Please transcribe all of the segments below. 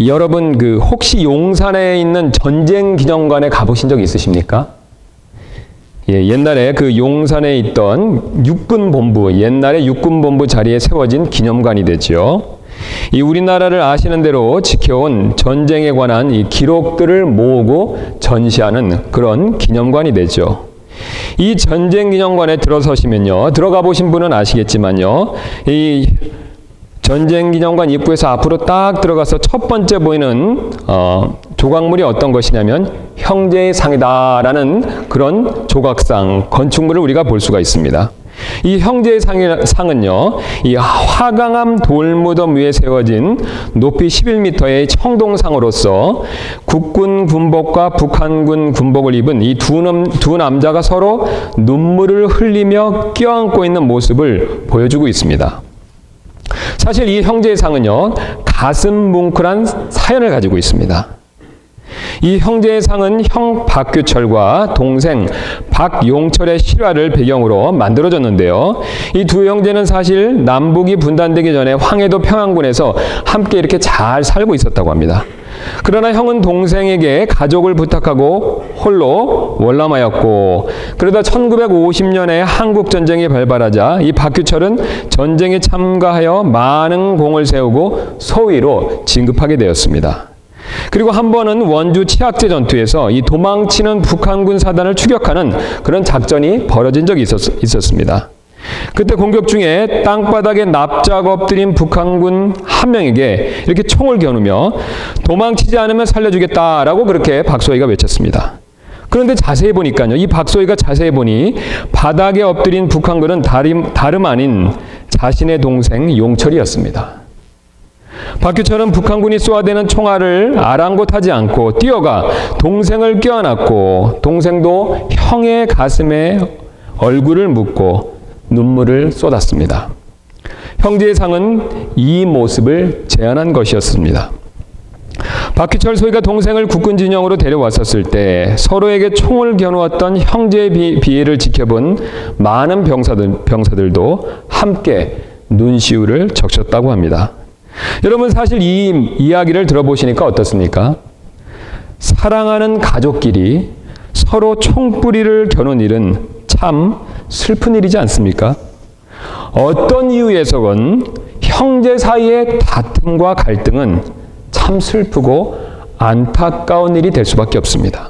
여러분 혹시 용산에 있는 전쟁기념관에 가보신 적 있으십니까? 예, 옛날에 용산에 있던 육군본부, 옛날에 육군본부 자리에 세워진 기념관이 되죠. 이 우리나라를 아시는 대로 지켜온 전쟁에 관한 이 기록들을 모으고 전시하는 그런 기념관이 되죠. 이 전쟁기념관에 들어서시면요, 들어가 보신 분은 아시겠지만요, 이 전쟁기념관 입구에서 앞으로 딱 들어가서 첫 번째 보이는 조각물이 어떤 것이냐면 형제의 상이다라는 그런 조각상, 건축물을 우리가 볼 수가 있습니다. 이 형제의 상은요, 이 화강암 돌무덤 위에 세워진 높이 11m의 청동상으로서 국군 군복과 북한군 군복을 입은 이 두 남자가 서로 눈물을 흘리며 껴안고 있는 모습을 보여주고 있습니다. 사실 이 형제의 상은요, 가슴 뭉클한 사연을 가지고 있습니다. 이 형제의 상은 형 박규철과 동생 박용철의 실화를 배경으로 만들어졌는데요. 이 두 형제는 사실 남북이 분단되기 전에 황해도 평안군에서 함께 이렇게 잘 살고 있었다고 합니다. 그러나 형은 동생에게 가족을 부탁하고 홀로 월남하였고, 그러다 1950년에 한국전쟁이 발발하자 이 박규철은 전쟁에 참가하여 많은 공을 세우고 소위로 진급하게 되었습니다. 그리고 한 번은 원주 치악제 전투에서 이 도망치는 북한군 사단을 추격하는 그런 작전이 벌어진 적이 있었습니다. 그때 공격 중에 땅바닥에 납작 엎드린 북한군 한 명에게 이렇게 총을 겨누며 도망치지 않으면 살려주겠다라고 그렇게 박소희가 외쳤습니다. 그런데 자세히 보니까요, 이 박소희가 자세히 보니 바닥에 엎드린 북한군은 다름 아닌 자신의 동생 용철이었습니다. 박규철은 북한군이 쏘아대는 총알을 아랑곳하지 않고 뛰어가 동생을 껴안았고, 동생도 형의 가슴에 얼굴을 묻고 눈물을 쏟았습니다. 형제의 상은 이 모습을 재현한 것이었습니다. 박규철 소희가 동생을 국군 진영으로 데려왔었을 때 서로에게 총을 겨누었던 형제의 비애를 지켜본 많은 병사들도 함께 눈시울을 적셨다고 합니다. 여러분, 사실 이 이야기를 들어보시니까 어떻습니까? 사랑하는 가족끼리 서로 총뿌리를 겨눈 일은 참 슬픈 일이지 않습니까? 어떤 이유에서건 형제 사이의 다툼과 갈등은 참 슬프고 안타까운 일이 될 수밖에 없습니다.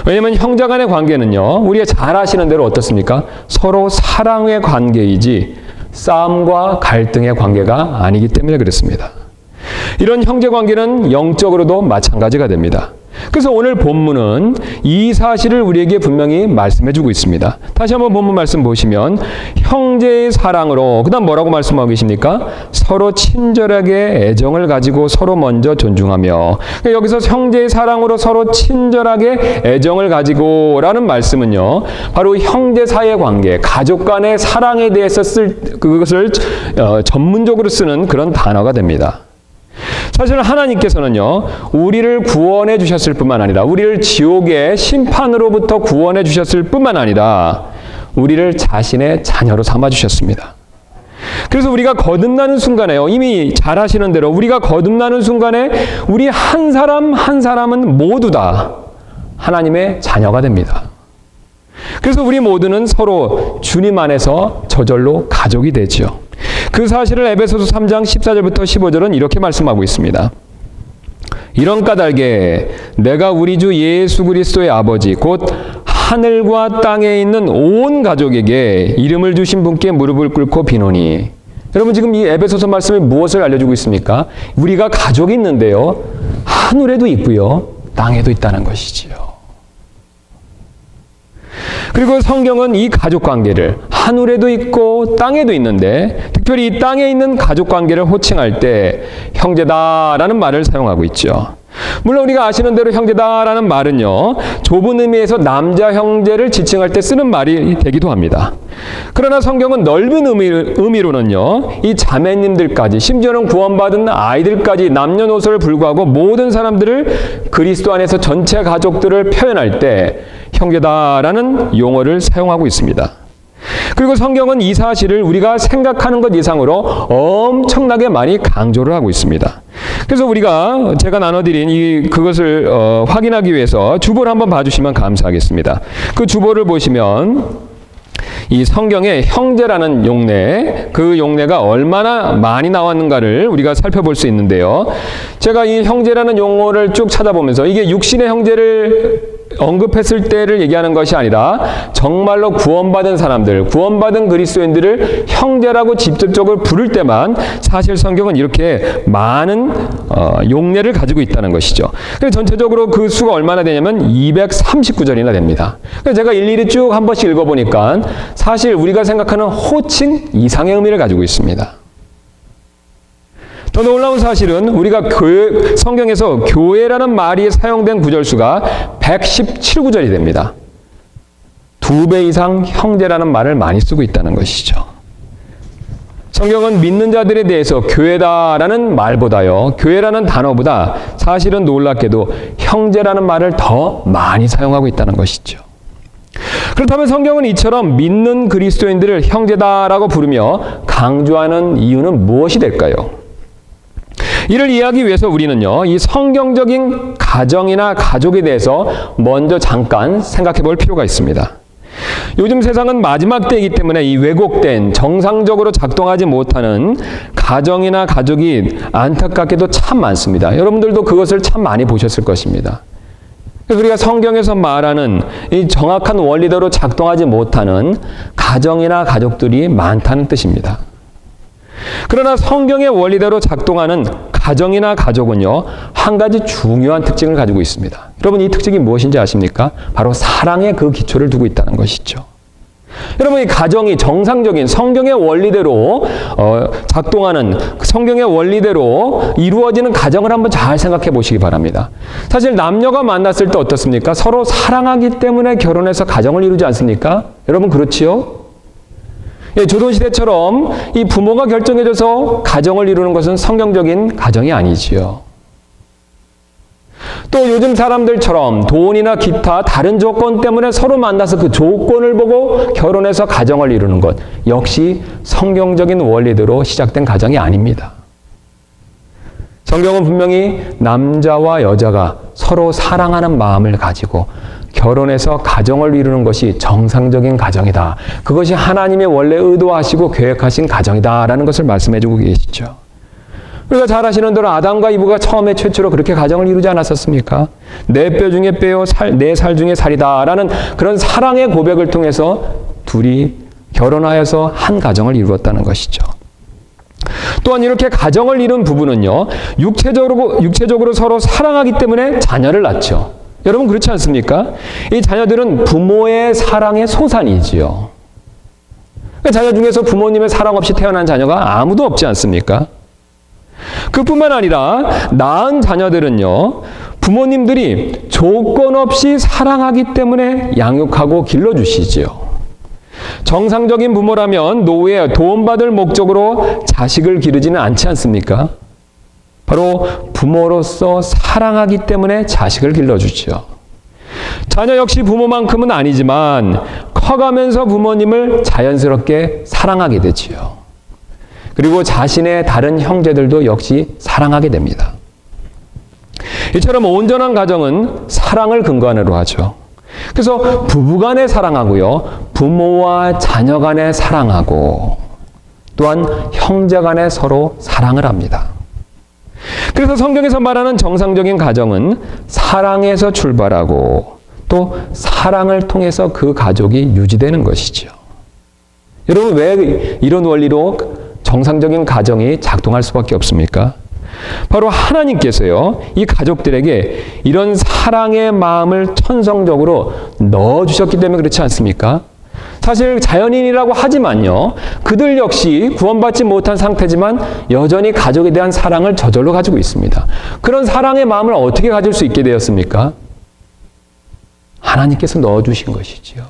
왜냐하면 형제 간의 관계는요, 우리가 잘 아시는 대로 어떻습니까? 서로 사랑의 관계이지 싸움과 갈등의 관계가 아니기 때문에 그렇습니다. 이런 형제 관계는 영적으로도 마찬가지가 됩니다. 그래서 오늘 본문은 이 사실을 우리에게 분명히 말씀해주고 있습니다. 다시 한번 본문 말씀 보시면 형제의 사랑으로, 그 다음 뭐라고 말씀하고 계십니까? 서로 친절하게 애정을 가지고 서로 먼저 존중하며, 그러니까 여기서 형제의 사랑으로 서로 친절하게 애정을 가지고 라는 말씀은요, 바로 형제 사이의 관계, 가족 간의 사랑에 대해서 그것을 전문적으로 쓰는 그런 단어가 됩니다. 사실 하나님께서는요, 우리를 구원해 주셨을 뿐만 아니라, 우리를 지옥의 심판으로부터 구원해 주셨을 뿐만 아니라 우리를 자신의 자녀로 삼아 주셨습니다. 그래서 우리가 거듭나는 순간에요, 이미 잘 아시는 대로 우리가 거듭나는 순간에 우리 한 사람 한 사람은 모두 다 하나님의 자녀가 됩니다. 그래서 우리 모두는 서로 주님 안에서 저절로 가족이 되죠. 그 사실을 에베소서 3장 14절부터 15절은 이렇게 말씀하고 있습니다. 이런 까닭에 내가 우리 주 예수 그리스도의 아버지 곧 하늘과 땅에 있는 온 가족에게 이름을 주신 분께 무릎을 꿇고 비노니. 여러분, 지금 이 에베소서 말씀이 무엇을 알려주고 있습니까? 우리가 가족이 있는데요, 하늘에도 있고요, 땅에도 있다는 것이지요. 그리고 성경은 이 가족관계를 하늘에도 있고 땅에도 있는데, 특별히 이 땅에 있는 가족관계를 호칭할 때 형제다라는 말을 사용하고 있죠. 물론 우리가 아시는 대로 형제다라는 말은요, 좁은 의미에서 남자 형제를 지칭할 때 쓰는 말이 되기도 합니다. 그러나 성경은 넓은 의미로는요, 이 자매님들까지, 심지어는 구원받은 아이들까지 남녀노소를 불구하고 모든 사람들을 그리스도 안에서 전체 가족들을 표현할 때 형제다라는 용어를 사용하고 있습니다. 그리고 성경은 이 사실을 우리가 생각하는 것 이상으로 엄청나게 많이 강조를 하고 있습니다. 그래서 제가 나눠드린 그것을 확인하기 위해서 주보를 한번 봐주시면 감사하겠습니다. 그 주보를 보시면 이 성경에 형제라는 용례, 그 용례가 얼마나 많이 나왔는가를 우리가 살펴볼 수 있는데요. 제가 이 형제라는 용어를 쭉 찾아보면서 이게 육신의 형제를 언급했을 때를 얘기하는 것이 아니라 정말로 구원받은 사람들, 구원받은 그리스도인들을 형제라고 직접적으로 부를 때만 사실 성경은 이렇게 많은 용례를 가지고 있다는 것이죠. 그래서 전체적으로 그 수가 얼마나 되냐면 239절이나 됩니다. 그래서 제가 일일이 쭉 한 번씩 읽어보니까 사실 우리가 생각하는 호칭 이상의 의미를 가지고 있습니다. 더 놀라운 사실은 우리가 성경에서 교회라는 말이 사용된 구절수가 117구절이 됩니다. 2배 이상 형제라는 말을 많이 쓰고 있다는 것이죠. 성경은 믿는 자들에 대해서 교회다라는 말보다요, 교회라는 단어보다 사실은 놀랍게도 형제라는 말을 더 많이 사용하고 있다는 것이죠. 그렇다면 성경은 이처럼 믿는 그리스도인들을 형제다라고 부르며 강조하는 이유는 무엇이 될까요? 이를 이해하기 위해서 우리는요, 이 성경적인 가정이나 가족에 대해서 먼저 잠깐 생각해 볼 필요가 있습니다. 요즘 세상은 마지막 때이기 때문에 이 왜곡된, 정상적으로 작동하지 못하는 가정이나 가족이 안타깝게도 참 많습니다. 여러분들도 그것을 참 많이 보셨을 것입니다. 우리가 성경에서 말하는 이 정확한 원리대로 작동하지 못하는 가정이나 가족들이 많다는 뜻입니다. 그러나 성경의 원리대로 작동하는 가정이나 가족은요, 한 가지 중요한 특징을 가지고 있습니다. 여러분, 이 특징이 무엇인지 아십니까? 바로 사랑의 그 기초를 두고 있다는 것이죠. 여러분, 이 가정이 정상적인 성경의 원리대로 작동하는, 성경의 원리대로 이루어지는 가정을 한번 잘 생각해 보시기 바랍니다. 사실 남녀가 만났을 때 어떻습니까? 서로 사랑하기 때문에 결혼해서 가정을 이루지 않습니까? 여러분, 그렇지요? 예, 조선시대처럼 이 부모가 결정해줘서 가정을 이루는 것은 성경적인 가정이 아니지요. 또 요즘 사람들처럼 돈이나 기타 다른 조건 때문에 서로 만나서 그 조건을 보고 결혼해서 가정을 이루는 것 역시 성경적인 원리대로 시작된 가정이 아닙니다. 성경은 분명히 남자와 여자가 서로 사랑하는 마음을 가지고 결혼해서 가정을 이루는 것이 정상적인 가정이다. 그것이 하나님의 원래 의도하시고 계획하신 가정이다라는 것을 말씀해주고 계시죠. 우리가 잘 아시는 대로 아담과 이브가 처음에 최초로 그렇게 가정을 이루지 않았었습니까? 내 뼈 중에 뼈요, 내 살 중에 살이다라는 그런 사랑의 고백을 통해서 둘이 결혼하여서 한 가정을 이루었다는 것이죠. 또한 이렇게 가정을 이룬 부부는요, 육체적으로 서로 사랑하기 때문에 자녀를 낳죠. 여러분, 그렇지 않습니까? 이 자녀들은 부모의 사랑의 소산이지요. 자녀 중에서 부모님의 사랑 없이 태어난 자녀가 아무도 없지 않습니까? 그뿐만 아니라 낳은 자녀들은요, 부모님들이 조건 없이 사랑하기 때문에 양육하고 길러주시지요. 정상적인 부모라면 노후에 도움받을 목적으로 자식을 기르지는 않지 않습니까? 바로 부모로서 사랑하기 때문에 자식을 길러주죠. 자녀 역시 부모만큼은 아니지만 커가면서 부모님을 자연스럽게 사랑하게 되지요. 그리고 자신의 다른 형제들도 역시 사랑하게 됩니다. 이처럼 온전한 가정은 사랑을 근간으로 하죠. 그래서 부부간에 사랑하고요, 부모와 자녀간에 사랑하고, 또한 형제간에 서로 사랑을 합니다. 그래서 성경에서 말하는 정상적인 가정은 사랑에서 출발하고 또 사랑을 통해서 그 가족이 유지되는 것이죠. 여러분, 왜 이런 원리로 정상적인 가정이 작동할 수밖에 없습니까? 바로 하나님께서요, 이 가족들에게 이런 사랑의 마음을 천성적으로 넣어주셨기 때문에 그렇지 않습니까? 사실 자연인이라고 하지만요, 그들 역시 구원받지 못한 상태지만 여전히 가족에 대한 사랑을 저절로 가지고 있습니다. 그런 사랑의 마음을 어떻게 가질 수 있게 되었습니까? 하나님께서 넣어주신 것이지요.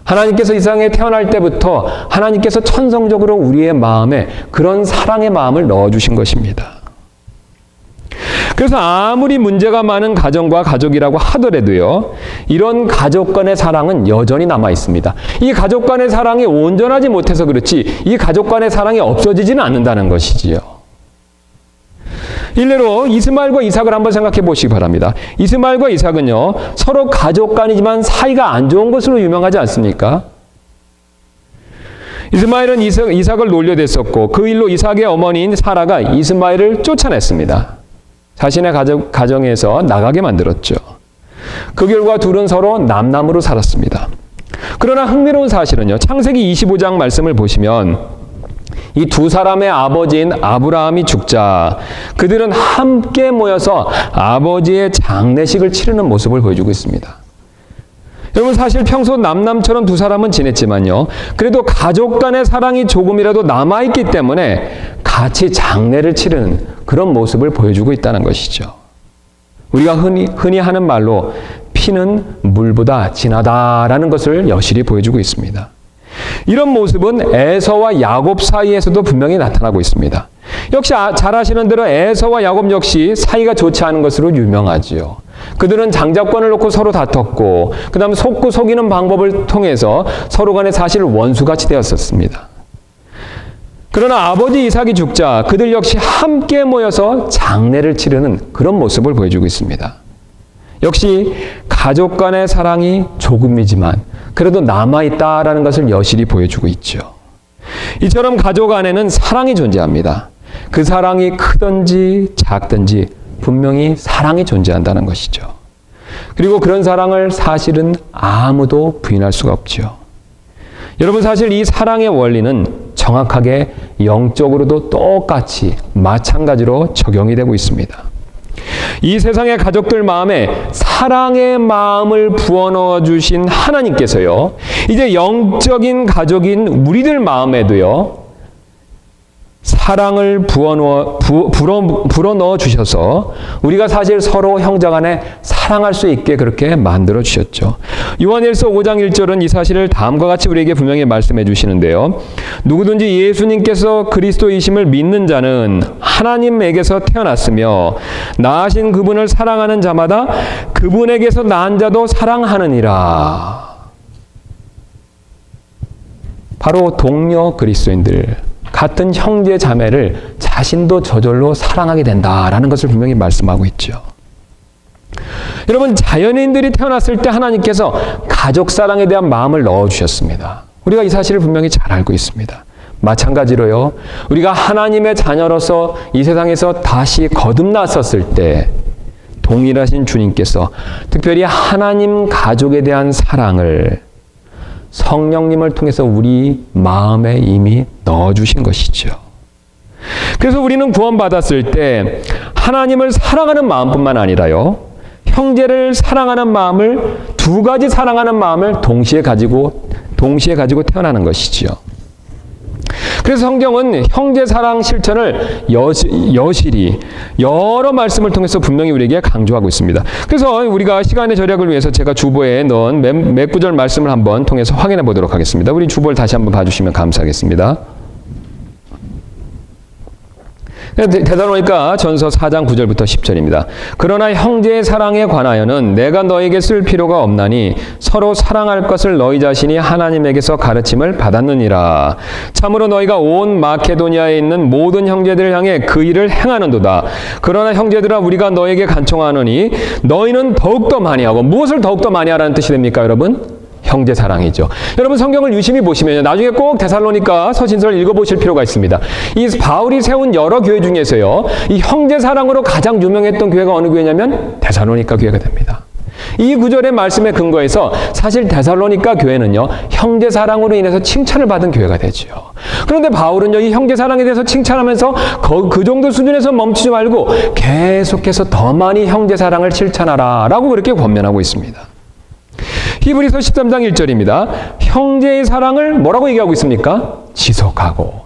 하나님께서 이 세상에 태어날 때부터 하나님께서 천성적으로 우리의 마음에 그런 사랑의 마음을 넣어주신 것입니다. 그래서 아무리 문제가 많은 가정과 가족이라고 하더라도요, 이런 가족 간의 사랑은 여전히 남아 있습니다. 이 가족 간의 사랑이 온전하지 못해서 그렇지 이 가족 간의 사랑이 없어지지는 않는다는 것이지요. 일례로 이스마엘과 이삭을 한번 생각해 보시기 바랍니다. 이스마엘과 이삭은요, 서로 가족 간이지만 사이가 안 좋은 것으로 유명하지 않습니까? 이스마엘은 이삭을 놀려댔었고 그 일로 이삭의 어머니인 사라가 이스마엘을 쫓아냈습니다. 자신의 가정에서 나가게 만들었죠. 그 결과 둘은 서로 남남으로 살았습니다. 그러나 흥미로운 사실은요, 창세기 25장 말씀을 보시면 이 두 사람의 아버지인 아브라함이 죽자 그들은 함께 모여서 아버지의 장례식을 치르는 모습을 보여주고 있습니다. 여러분, 사실 평소 남남처럼 두 사람은 지냈지만요, 그래도 가족 간의 사랑이 조금이라도 남아있기 때문에 같이 장례를 치르는 그런 모습을 보여주고 있다는 것이죠. 우리가 흔히 하는 말로 피는 물보다 진하다라는 것을 여실히 보여주고 있습니다. 이런 모습은 에서와 야곱 사이에서도 분명히 나타나고 있습니다. 역시 잘 아시는 대로 에서와 야곱 역시 사이가 좋지 않은 것으로 유명하지요. 그들은 장자권을 놓고 서로 다퉜고 그 다음 속고 속이는 방법을 통해서 서로 간에 사실 원수같이 되었었습니다. 그러나 아버지 이삭이 죽자 그들 역시 함께 모여서 장례를 치르는 그런 모습을 보여주고 있습니다. 역시 가족 간의 사랑이 조금이지만 그래도 남아있다라는 것을 여실히 보여주고 있죠. 이처럼 가족 안에는 사랑이 존재합니다. 그 사랑이 크든지 작든지 분명히 사랑이 존재한다는 것이죠. 그리고 그런 사랑을 사실은 아무도 부인할 수가 없죠. 여러분, 사실 이 사랑의 원리는 정확하게 영적으로도 똑같이 마찬가지로 적용이 되고 있습니다. 이 세상의 가족들 마음에 사랑의 마음을 부어넣어 주신 하나님께서요, 이제 영적인 가족인 우리들 마음에도요, 사랑을 불어넣어 주셔서 우리가 사실 서로 형제간에 사랑할 수 있게 그렇게 만들어 주셨죠. 요한일서 5장 1절은 이 사실을 다음과 같이 우리에게 분명히 말씀해 주시는데요. 누구든지 예수님께서 그리스도이심을 믿는 자는 하나님에게서 태어났으며 낳으신 그분을 사랑하는 자마다 그분에게서 낳은 자도 사랑하느니라. 바로 동료 그리스도인들, 같은 형제 자매를 자신도 저절로 사랑하게 된다라는 것을 분명히 말씀하고 있죠. 여러분, 자연인들이 태어났을 때 하나님께서 가족 사랑에 대한 마음을 넣어주셨습니다. 우리가 이 사실을 분명히 잘 알고 있습니다. 마찬가지로요, 우리가 하나님의 자녀로서 이 세상에서 다시 거듭났었을 때 동일하신 주님께서 특별히 하나님 가족에 대한 사랑을 성령님을 통해서 우리 마음에 이미 넣어주신 것이죠. 그래서 우리는 구원받았을 때 하나님을 사랑하는 마음뿐만 아니라요, 형제를 사랑하는 마음을, 두 가지 사랑하는 마음을 동시에 가지고 태어나는 것이지요. 그래서 성경은 형제 사랑 실천을 여실히 여러 말씀을 통해서 분명히 우리에게 강조하고 있습니다. 그래서 우리가 시간의 절약을 위해서 제가 주보에 넣은 몇 구절 말씀을 한번 통해서 확인해 보도록 하겠습니다. 우리 주보를 다시 한번 봐주시면 감사하겠습니다. 데살로니가 전서 4장 9절부터 10절입니다. 그러나 형제의 사랑에 관하여는 내가 너에게 쓸 필요가 없나니 서로 사랑할 것을 너희 자신이 하나님에게서 가르침을 받았느니라. 참으로 너희가 온 마케도니아에 있는 모든 형제들을 향해 그 일을 행하는도다. 그러나 형제들아, 우리가 너에게 간청하노니 너희는 더욱더 많이 하고. 무엇을 더욱더 많이 하라는 뜻이 됩니까, 여러분? 형제 사랑이죠. 여러분, 성경을 유심히 보시면 나중에 꼭 데살로니가 서신서를 읽어보실 필요가 있습니다. 이 바울이 세운 여러 교회 중에서요, 이 형제 사랑으로 가장 유명했던 교회가 어느 교회냐면 데살로니가 교회가 됩니다. 이 구절의 말씀에 근거해서 사실 데살로니가 교회는요, 형제 사랑으로 인해서 칭찬을 받은 교회가 되죠. 그런데 바울은요, 이 형제 사랑에 대해서 칭찬하면서 그 정도 수준에서 멈추지 말고 계속해서 더 많이 형제 사랑을 실천하라 라고 그렇게 권면하고 있습니다. 히브리서 13장 1절입니다. 형제의 사랑을 뭐라고 얘기하고 있습니까? 지속하고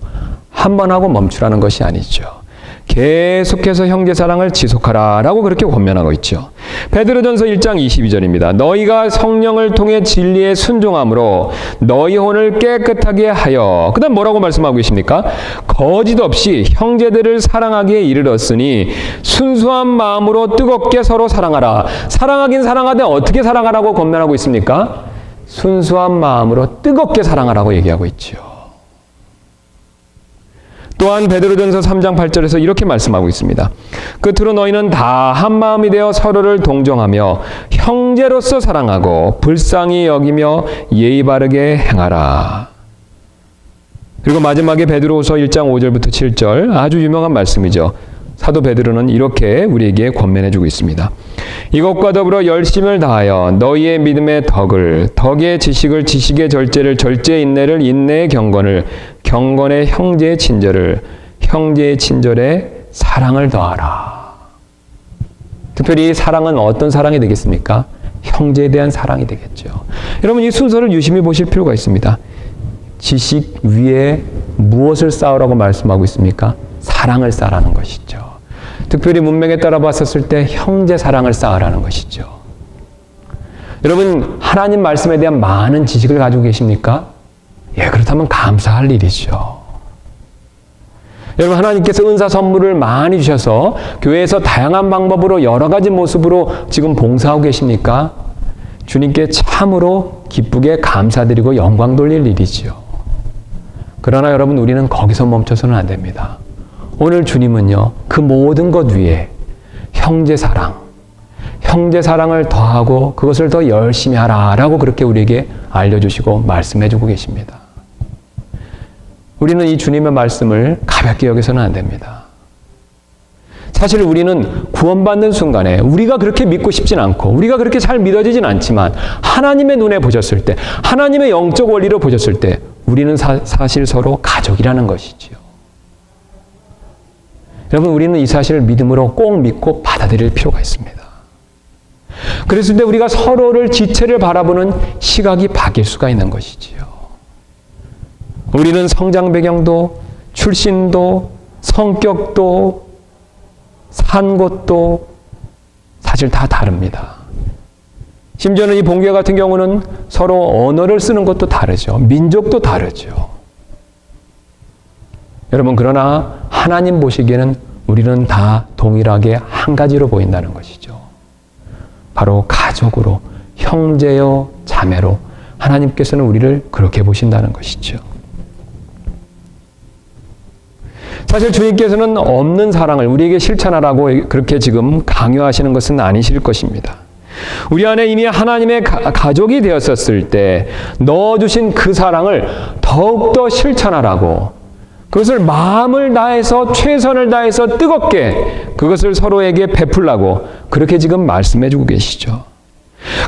한 번 하고 멈추라는 것이 아니죠. 계속해서 형제 사랑을 지속하라라고 그렇게 권면하고 있죠. 베드로전서 1장 22절입니다. 너희가 성령을 통해 진리에 순종함으로 너희 혼을 깨끗하게 하여, 그다음 뭐라고 말씀하고 계십니까? 거짓 없이 형제들을 사랑하기에 이르렀으니 순수한 마음으로 뜨겁게 서로 사랑하라. 사랑하긴 사랑하되 어떻게 사랑하라고 권면하고 있습니까? 순수한 마음으로 뜨겁게 사랑하라고 얘기하고 있죠. 또한 베드로전서 3장 8절에서 이렇게 말씀하고 있습니다. 끝으로 너희는 다 한 마음이 되어 서로를 동정하며 형제로서 사랑하고 불쌍히 여기며 예의 바르게 행하라. 그리고 마지막에 베드로후서 1장 5절부터 7절, 아주 유명한 말씀이죠. 사도 베드로는 이렇게 우리에게 권면해주고 있습니다. 이것과 더불어 열심을 다하여 너희의 믿음의 덕을, 덕의 지식을, 지식의 절제를, 절제의 인내를, 인내의 경건을, 경건의 형제의 친절을, 형제의 친절에 사랑을 더하라. 특별히 사랑은 어떤 사랑이 되겠습니까? 형제에 대한 사랑이 되겠죠. 여러분, 이 순서를 유심히 보실 필요가 있습니다. 지식 위에 무엇을 쌓으라고 말씀하고 있습니까? 사랑을 쌓으라는 것이죠. 특별히 문맥에 따라 봤었을 때 형제 사랑을 쌓으라는 것이죠. 여러분, 하나님 말씀에 대한 많은 지식을 가지고 계십니까? 예, 그렇다면 감사할 일이죠. 여러분, 하나님께서 은사 선물을 많이 주셔서 교회에서 다양한 방법으로 여러 가지 모습으로 지금 봉사하고 계십니까? 주님께 참으로 기쁘게 감사드리고 영광 돌릴 일이죠. 그러나 여러분, 우리는 거기서 멈춰서는 안 됩니다. 오늘 주님은요, 그 모든 것 위에 형제 사랑을 더하고 그것을 더 열심히 하라라고 그렇게 우리에게 알려주시고 말씀해주고 계십니다. 우리는 이 주님의 말씀을 가볍게 여겨서는 안 됩니다. 사실 우리는 구원받는 순간에 우리가 그렇게 믿고 싶진 않고 우리가 그렇게 잘 믿어지진 않지만 하나님의 눈에 보셨을 때, 하나님의 영적 원리로 보셨을 때 우리는 사실 서로 가족이라는 것이지요. 여러분, 우리는 이 사실을 믿음으로 꼭 믿고 받아들일 필요가 있습니다. 그랬을 때 우리가 서로를 지체를 바라보는 시각이 바뀔 수가 있는 것이지요. 우리는 성장 배경도, 출신도, 성격도, 산 곳도 사실 다 다릅니다. 심지어는 이 본교회 같은 경우는 서로 언어를 쓰는 것도 다르죠. 민족도 다르죠. 여러분, 그러나 하나님 보시기에는 우리는 다 동일하게 한 가지로 보인다는 것이죠. 바로 가족으로, 형제요, 자매로 하나님께서는 우리를 그렇게 보신다는 것이죠. 사실 주님께서는 없는 사랑을 우리에게 실천하라고 그렇게 지금 강요하시는 것은 아니실 것입니다. 우리 안에 이미 하나님의 가족이 되었었을 때 넣어주신 그 사랑을 더욱더 실천하라고, 그것을 마음을 다해서 최선을 다해서 뜨겁게 그것을 서로에게 베풀라고 그렇게 지금 말씀해주고 계시죠.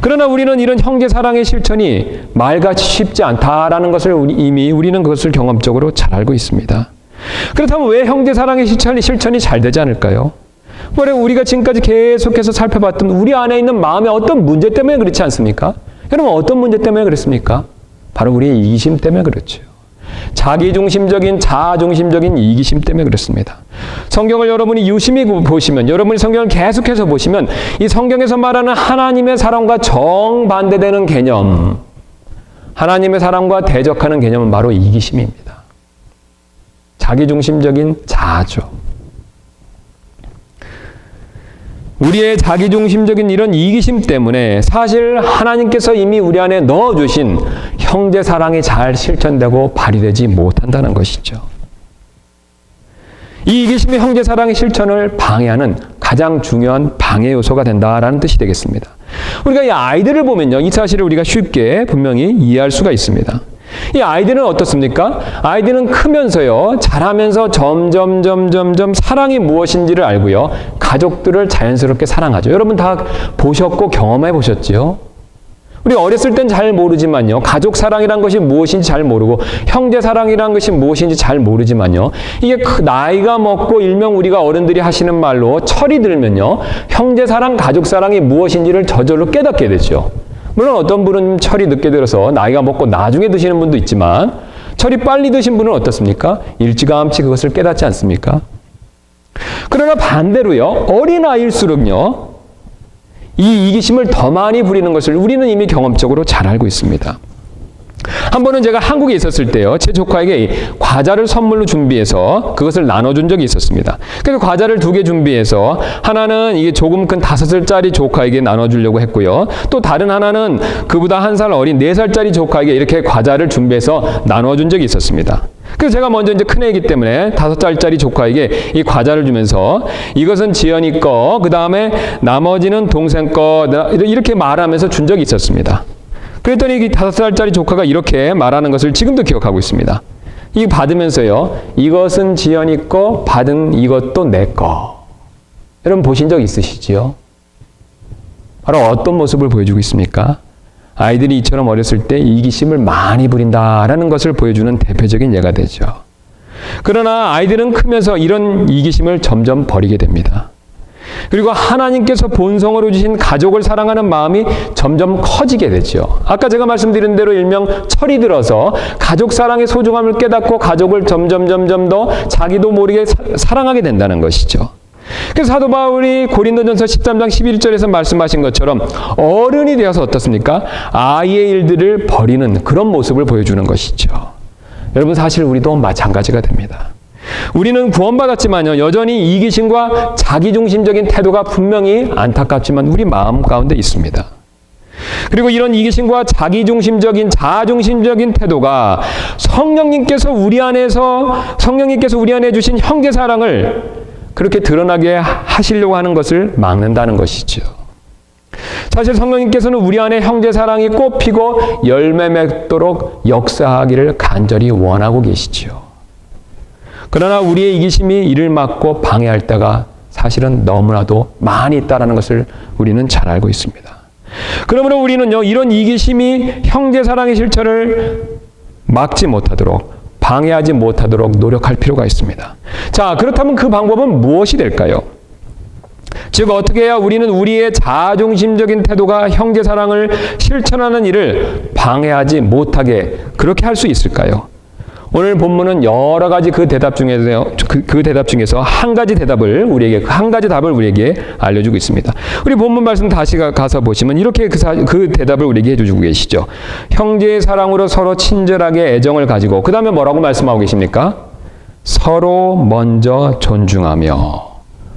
그러나 우리는 이런 형제 사랑의 실천이 말같이 쉽지 않다라는 것을 우리는 그것을 경험적으로 잘 알고 있습니다. 그렇다면 왜 형제 사랑의 실천이 잘 되지 않을까요? 우리가 지금까지 계속해서 살펴봤던 우리 안에 있는 마음의 어떤 문제 때문에 그렇지 않습니까? 여러분, 어떤 문제 때문에 그렇습니까? 바로 우리의 이기심 때문에 그렇죠. 자기중심적인, 자아중심적인 이기심 때문에 그렇습니다. 성경을 여러분이 유심히 보시면, 여러분이 성경을 계속해서 보시면 이 성경에서 말하는 하나님의 사랑과 정반대되는 개념, 하나님의 사랑과 대적하는 개념은 바로 이기심입니다. 자기중심적인 자아죠. 우리의 자기중심적인 이런 이기심 때문에 사실 하나님께서 이미 우리 안에 넣어주신 형제 사랑이 잘 실천되고 발휘되지 못한다는 것이죠. 이 이기심이 형제 사랑의 실천을 방해하는 가장 중요한 방해 요소가 된다라는 뜻이 되겠습니다. 우리가 이 아이들을 보면요, 이 사실을 우리가 쉽게 분명히 이해할 수가 있습니다. 이 아이들은 어떻습니까? 아이들은 크면서요, 자라면서 점점 사랑이 무엇인지를 알고요, 가족들을 자연스럽게 사랑하죠. 여러분 다 보셨고 경험해 보셨지요? 우리 어렸을 땐 잘 모르지만요, 가족 사랑이란 것이 무엇인지 잘 모르고 형제 사랑이란 것이 무엇인지 잘 모르지만요, 이게 나이가 먹고 일명 우리가 어른들이 하시는 말로 철이 들면요, 형제 사랑, 가족 사랑이 무엇인지를 저절로 깨닫게 되죠. 물론 어떤 분은 철이 늦게 들어서 나이가 먹고 나중에 드시는 분도 있지만 철이 빨리 드신 분은 어떻습니까? 일찌감치 그것을 깨닫지 않습니까? 그러나 반대로요, 어린아이일수록요, 이 이기심을 더 많이 부리는 것을 우리는 이미 경험적으로 잘 알고 있습니다. 한 번은 제가 한국에 있었을 때요, 제 조카에게 과자를 선물로 준비해서 그것을 나눠준 적이 있었습니다. 그래서 과자를 2개 준비해서 하나는 이게 조금 큰 5살짜리 조카에게 나눠주려고 했고요. 또 다른 하나는 그보다 1살 어린 4살짜리 조카에게 이렇게 과자를 준비해서 나눠준 적이 있었습니다. 그래서 제가 먼저 이제 큰애이기 때문에 5살짜리 조카에게 이 과자를 주면서 이것은 지연이 거, 그 다음에 나머지는 동생 거, 이렇게 말하면서 준 적이 있었습니다. 그랬더니 이 5살짜리 조카가 이렇게 말하는 것을 지금도 기억하고 있습니다. 이 받으면서요, 이것은 지연이 거, 받은 이것도 내 거. 여러분 보신 적 있으시지요? 바로 어떤 모습을 보여주고 있습니까? 아이들이 이처럼 어렸을 때 이기심을 많이 부린다라는 것을 보여주는 대표적인 예가 되죠. 그러나 아이들은 크면서 이런 이기심을 점점 버리게 됩니다. 그리고 하나님께서 본성으로 주신 가족을 사랑하는 마음이 점점 커지게 되죠. 아까 제가 말씀드린 대로 일명 철이 들어서 가족 사랑의 소중함을 깨닫고 가족을 점점 더 자기도 모르게 사랑하게 된다는 것이죠. 그래서 사도 바울이 고린도전서 13장 11절에서 말씀하신 것처럼 어른이 되어서 어떻습니까? 아이의 일들을 버리는 그런 모습을 보여주는 것이죠. 여러분 사실 우리도 마찬가지가 됩니다. 우리는 구원받았지만요, 여전히 이기심과 자기중심적인 태도가 분명히 안타깝지만 우리 마음 가운데 있습니다. 그리고 이런 이기심과 자기중심적인 자아중심적인 태도가 성령님께서 우리 안에 주신 형제 사랑을 그렇게 드러나게 하시려고 하는 것을 막는다는 것이죠. 사실 성령님께서는 우리 안에 형제 사랑이 꽃피고 열매 맺도록 역사하기를 간절히 원하고 계시죠. 그러나 우리의 이기심이 이를 막고 방해할 때가 사실은 너무나도 많이 있다는 것을 우리는 잘 알고 있습니다. 그러므로 우리는요, 이런 이기심이 형제 사랑의 실천을 막지 못하도록, 방해하지 못하도록 노력할 필요가 있습니다. 자, 그렇다면 그 방법은 무엇이 될까요? 즉 어떻게 해야 우리는 우리의 자아중심적인 태도가 형제 사랑을 실천하는 일을 방해하지 못하게 그렇게 할 수 있을까요? 오늘 본문은 여러 가지 그 대답 중에서 한 가지 대답을 우리에게 알려주고 있습니다. 우리 본문 말씀 다시 가서 보시면 이렇게 그 대답을 우리에게 해주고 계시죠. 형제의 사랑으로 서로 친절하게 애정을 가지고, 그 다음에 뭐라고 말씀하고 계십니까? 서로 먼저 존중하며.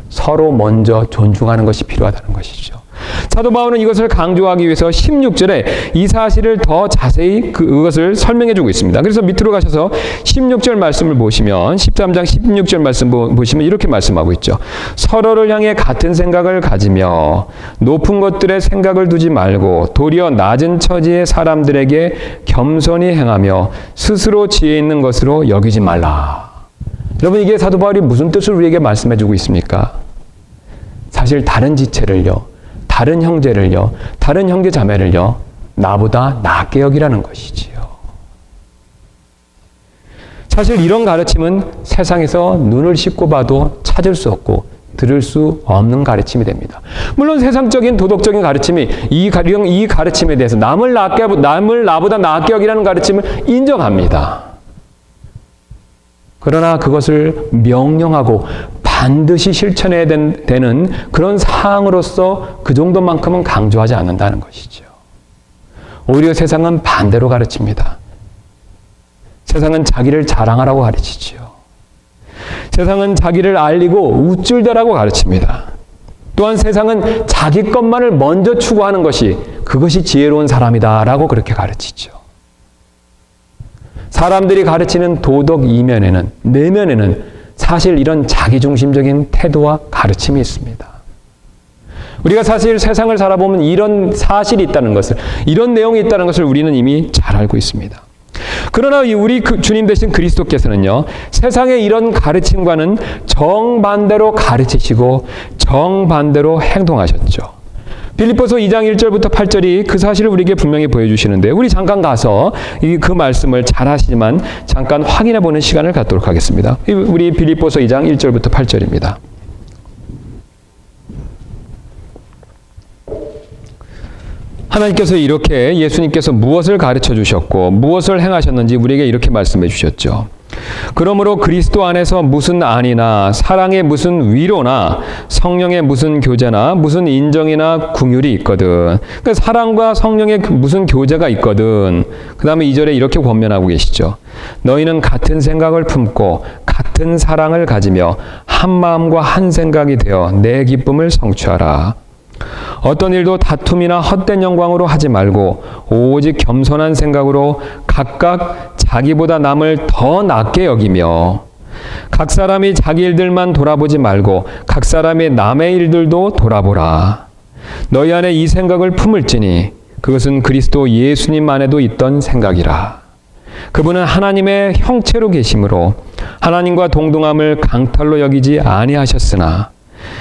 서로 먼저 존중하는 것이 필요하다는 것이죠. 사도 바울은 이것을 강조하기 위해서 16절에 이 사실을 더 자세히 그것을 설명해 주고 있습니다. 그래서 밑으로 가셔서 16절 말씀을 보시면, 13장 16절 말씀 보시면 이렇게 말씀하고 있죠. 서로를 향해 같은 생각을 가지며 높은 것들의 생각을 두지 말고 도리어 낮은 처지의 사람들에게 겸손히 행하며 스스로 지혜 있는 것으로 여기지 말라. 여러분 이게 사도 바울이 무슨 뜻을 우리에게 말씀해 주고 있습니까? 사실 다른 지체를요, 다른 형제를요, 다른 형제 자매를요, 나보다 낫게 여기라는 것이지요. 사실 이런 가르침은 세상에서 눈을 씻고 봐도 찾을 수 없고 들을 수 없는 가르침이 됩니다. 물론 세상적인 도덕적인 가르침이 이 가르침에 대해서 남을 나보다 낫게 여기라는 가르침을 인정합니다. 그러나 그것을 명령하고 반드시 실천해야 되는 그런 사항으로서 그 정도만큼은 강조하지 않는다는 것이죠. 오히려 세상은 반대로 가르칩니다. 세상은 자기를 자랑하라고 가르치죠. 세상은 자기를 알리고 우쭐대라고 가르칩니다. 또한 세상은 자기 것만을 먼저 추구하는 그것이 지혜로운 사람이다라고 그렇게 가르치죠. 사람들이 가르치는 도덕 이면에는, 내면에는 사실 이런 자기중심적인 태도와 가르침이 있습니다. 우리가 사실 세상을 살아보면 이런 사실이 있다는 것을, 이런 내용이 있다는 것을 우리는 이미 잘 알고 있습니다. 그러나 우리 주님 되신 그리스도께서는요, 세상의 이런 가르침과는 정반대로 가르치시고 정반대로 행동하셨죠. 빌립보서 2장 1절부터 8절이 그 사실을 우리에게 분명히 보여주시는데, 우리 잠깐 가서 그 말씀을 잘 하시지만 잠깐 확인해 보는 시간을 갖도록 하겠습니다. 우리 빌립보서 2장 1절부터 8절입니다. 하나님께서 이렇게 예수님께서 무엇을 가르쳐 주셨고 무엇을 행하셨는지 우리에게 이렇게 말씀해 주셨죠. 그러므로 그리스도 안에서 무슨 안이나 사랑의 무슨 위로나 성령의 무슨 교제나 무슨 인정이나 긍휼이 있거든. 그러니까 사랑과 성령의 무슨 교제가 있거든. 그 다음에 2절에 이렇게 권면하고 계시죠. 너희는 같은 생각을 품고 같은 사랑을 가지며 한 마음과 한 생각이 되어 내 기쁨을 성취하라. 어떤 일도 다툼이나 헛된 영광으로 하지 말고 오직 겸손한 생각으로 각각 자기보다 남을 더 낮게 여기며 각 사람이 자기 일들만 돌아보지 말고 각 사람이 남의 일들도 돌아보라. 너희 안에 이 생각을 품을지니 그것은 그리스도 예수님 안에도 있던 생각이라. 그분은 하나님의 형체로 계심으로 하나님과 동등함을 강탈로 여기지 아니하셨으나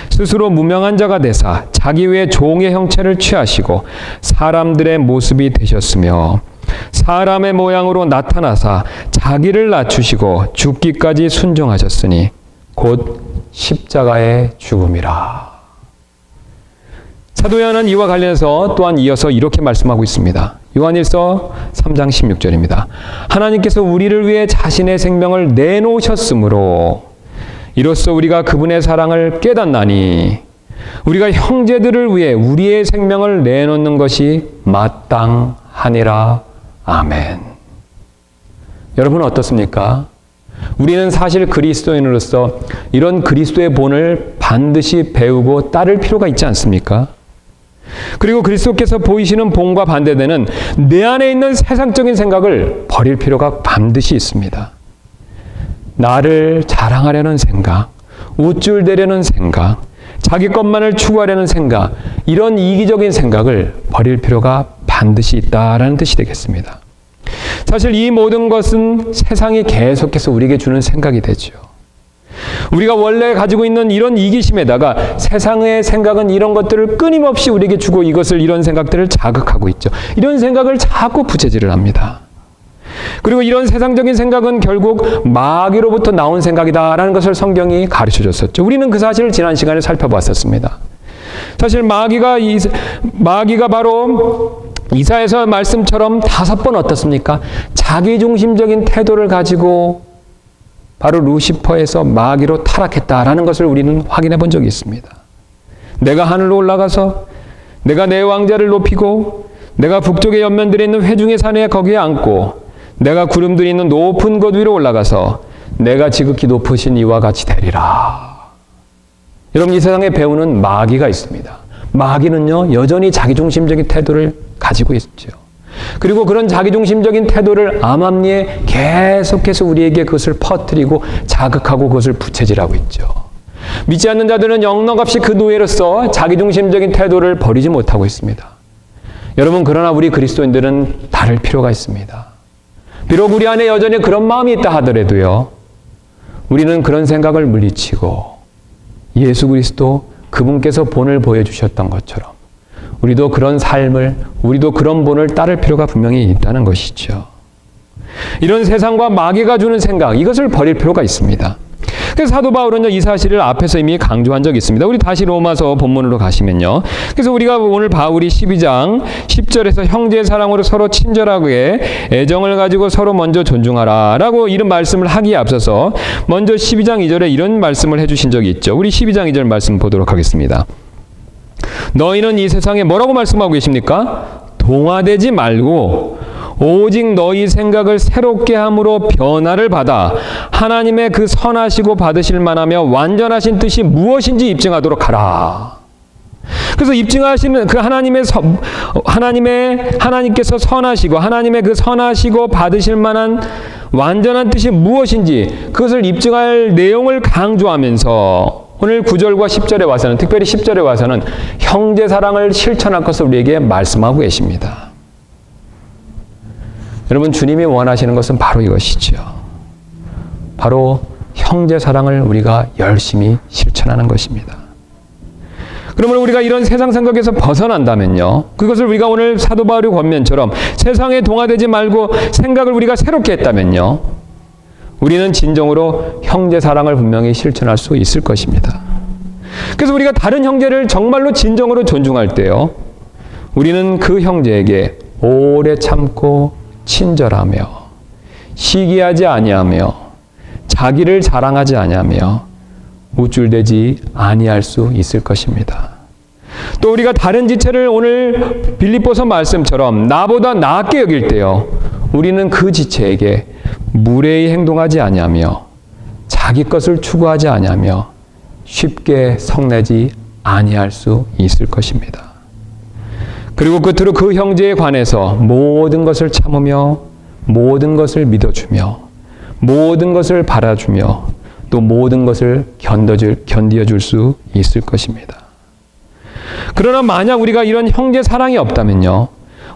스스로 무명한 자가 되사 자기 외에 종의 형체를 취하시고 사람들의 모습이 되셨으며 사람의 모양으로 나타나사 자기를 낮추시고 죽기까지 순종하셨으니 곧 십자가의 죽음이라. 사도 요한은 이와 관련해서 또한 이어서 이렇게 말씀하고 있습니다. 요한일서 3장 16절입니다. 하나님께서 우리를 위해 자신의 생명을 내놓으셨으므로 이로써 우리가 그분의 사랑을 깨닫나니 우리가 형제들을 위해 우리의 생명을 내놓는 것이 마땅하니라. 아멘. 여러분 어떻습니까? 우리는 사실 그리스도인으로서 이런 그리스도의 본을 반드시 배우고 따를 필요가 있지 않습니까? 그리고 그리스도께서 보이시는 본과 반대되는 내 안에 있는 세상적인 생각을 버릴 필요가 반드시 있습니다. 나를 자랑하려는 생각, 우쭐대려는 생각, 자기 것만을 추구하려는 생각, 이런 이기적인 생각을 버릴 필요가 반드시 있다라는 뜻이 되겠습니다. 사실 이 모든 것은 세상이 계속해서 우리에게 주는 생각이 되죠. 우리가 원래 가지고 있는 이런 이기심에다가 세상의 생각은 이런 것들을 끊임없이 우리에게 주고 이것을 이런 생각들을 자극하고 있죠. 이런 생각을 자꾸 부채질을 합니다. 그리고 이런 세상적인 생각은 결국 마귀로부터 나온 생각이다라는 것을 성경이 가르쳐 줬었죠. 우리는 그 사실을 지난 시간에 살펴봤었습니다. 사실 마귀가 바로 이사야서 말씀처럼 5번 어떻습니까? 자기중심적인 태도를 가지고 바로 루시퍼에서 마귀로 타락했다라는 것을 우리는 확인해 본 적이 있습니다. 내가 하늘로 올라가서 내가 내 왕자를 높이고 내가 북쪽의 연면들에 있는 회중의 산에 거기에 앉고 내가 구름들이 있는 높은 곳 위로 올라가서 내가 지극히 높으신 이와 같이 되리라. 여러분 이 세상에 배우는 마귀가 있습니다. 마귀는요 여전히 자기중심적인 태도를 가지고 있죠. 그리고 그런 자기중심적인 태도를 암암리에 계속해서 우리에게 그것을 퍼뜨리고 자극하고 그것을 부채질하고 있죠. 믿지 않는 자들은 영락없이 그 노예로서 자기중심적인 태도를 버리지 못하고 있습니다. 여러분 그러나 우리 그리스도인들은 다를 필요가 있습니다. 비록 우리 안에 여전히 그런 마음이 있다 하더라도요. 우리는 그런 생각을 물리치고 예수 그리스도 그분께서 본을 보여주셨던 것처럼 우리도 그런 삶을, 우리도 그런 본을 따를 필요가 분명히 있다는 것이죠. 이런 세상과 마귀가 주는 생각, 이것을 버릴 필요가 있습니다. 그래서 사도 바울은요, 이 사실을 앞에서 이미 강조한 적이 있습니다. 우리 다시 로마서 본문으로 가시면요. 그래서 우리가 오늘 바울이 12장 10절에서 형제의 사랑으로 서로 친절하게 애정을 가지고 서로 먼저 존중하라 라고 이런 말씀을 하기에 앞서서 먼저 12장 2절에 이런 말씀을 해주신 적이 있죠. 우리 12장 2절 말씀 보도록 하겠습니다. 너희는 이 세상에 뭐라고 말씀하고 계십니까? 동화되지 말고 오직 너희 생각을 새롭게 함으로 변화를 받아 하나님의 그 선하시고 받으실 만하며 완전하신 뜻이 무엇인지 입증하도록 하라. 그래서 입증하시는 그 하나님께서 선하시고 하나님의 그 선하시고 받으실 만한 완전한 뜻이 무엇인지 그것을 입증할 내용을 강조하면서 오늘 9절과 10절에 와서는 특별히 10절에 와서는 형제 사랑을 실천할 것을 우리에게 말씀하고 계십니다. 여러분 주님이 원하시는 것은 바로 이것이죠. 바로 형제 사랑을 우리가 열심히 실천하는 것입니다. 그러면 우리가 이런 세상 생각에서 벗어난다면요. 그것을 우리가 오늘 사도 바울의 권면처럼 세상에 동화되지 말고 생각을 우리가 새롭게 했다면요. 우리는 진정으로 형제 사랑을 분명히 실천할 수 있을 것입니다. 그래서 우리가 다른 형제를 정말로 진정으로 존중할 때요. 우리는 그 형제에게 오래 참고 친절하며 시기하지 아니하며 자기를 자랑하지 아니하며 우쭐대지 아니할 수 있을 것입니다. 또 우리가 다른 지체를 오늘 빌립보서 말씀처럼 나보다 낫게 여길 때요, 우리는 그 지체에게 무례히 행동하지 아니하며 자기 것을 추구하지 아니하며 쉽게 성내지 아니할 수 있을 것입니다. 그리고 끝으로 그 형제에 관해서 모든 것을 참으며 모든 것을 믿어주며 모든 것을 바라주며 또 모든 것을 견디어줄 수 있을 것입니다. 그러나 만약 우리가 이런 형제 사랑이 없다면요,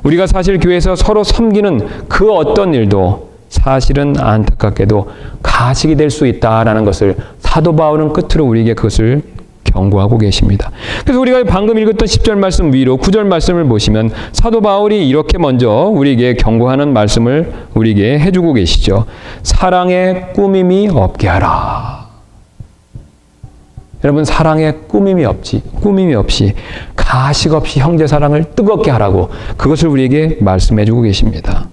우리가 사실 교회에서 서로 섬기는 그 어떤 일도 사실은 안타깝게도 가식이 될 수 있다라는 것을 사도 바울은 끝으로 우리에게 그것을 경고하고 계십니다. 그래서 우리가 방금 읽었던 10절 말씀 위로 9절 말씀을 보시면 사도 바울이 이렇게 먼저 우리에게 경고하는 말씀을 우리에게 해주고 계시죠. 사랑에 꾸밈이 없게 하라. 여러분, 사랑에 꾸밈이 없이 가식 없이 형제 사랑을 뜨겁게 하라고 그것을 우리에게 말씀해주고 계십니다.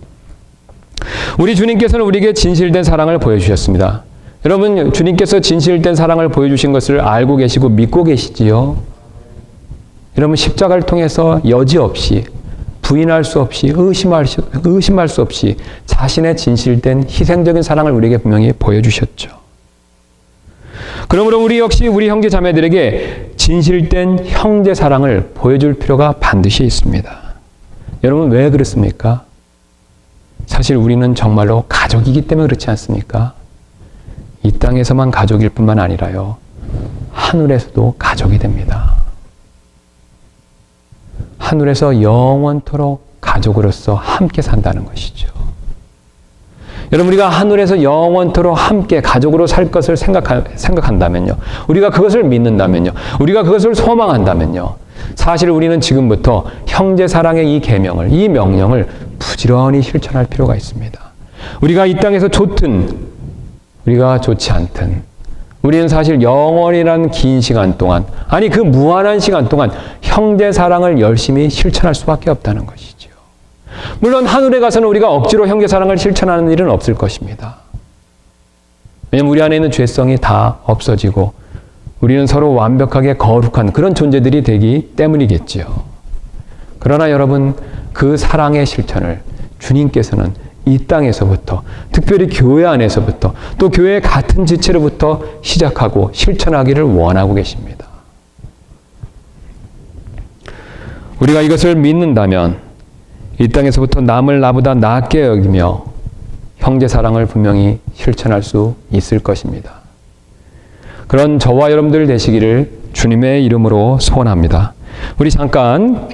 우리 주님께서는 우리에게 진실된 사랑을 보여주셨습니다. 여러분, 주님께서 진실된 사랑을 보여주신 것을 알고 계시고 믿고 계시지요? 여러분, 십자가를 통해서 여지없이 부인할 수 없이 의심할 수 없이 자신의 진실된 희생적인 사랑을 우리에게 분명히 보여주셨죠. 그러므로 우리 역시 우리 형제 자매들에게 진실된 형제 사랑을 보여줄 필요가 반드시 있습니다. 여러분, 왜 그렇습니까? 사실 우리는 정말로 가족이기 때문에 그렇지 않습니까? 이 땅에서만 가족일 뿐만 아니라요, 하늘에서도 가족이 됩니다. 하늘에서 영원토록 가족으로서 함께 산다는 것이죠. 여러분, 우리가 하늘에서 영원토록 함께 가족으로 살 것을 생각한다면요, 우리가 그것을 믿는다면요, 우리가 그것을 소망한다면요, 사실 우리는 지금부터 형제 사랑의 이 계명을, 이 명령을 부지런히 실천할 필요가 있습니다. 우리가 이 땅에서 좋든 우리가 좋지 않든 우리는 사실 영원이라는 긴 시간 동안, 아니 그 무한한 시간 동안 형제 사랑을 열심히 실천할 수밖에 없다는 것이죠. 물론 하늘에 가서는 우리가 억지로 형제 사랑을 실천하는 일은 없을 것입니다. 왜냐하면 우리 안에 있는 죄성이 다 없어지고 우리는 서로 완벽하게 거룩한 그런 존재들이 되기 때문이겠지요. 그러나 여러분, 그 사랑의 실천을 주님께서는 이 땅에서부터, 특별히 교회 안에서부터, 또 교회 같은 지체로부터 시작하고 실천하기를 원하고 계십니다. 우리가 이것을 믿는다면 이 땅에서부터 남을 나보다 낫게 여기며 형제 사랑을 분명히 실천할 수 있을 것입니다. 그런 저와 여러분들 되시기를 주님의 이름으로 소원합니다. 우리 잠깐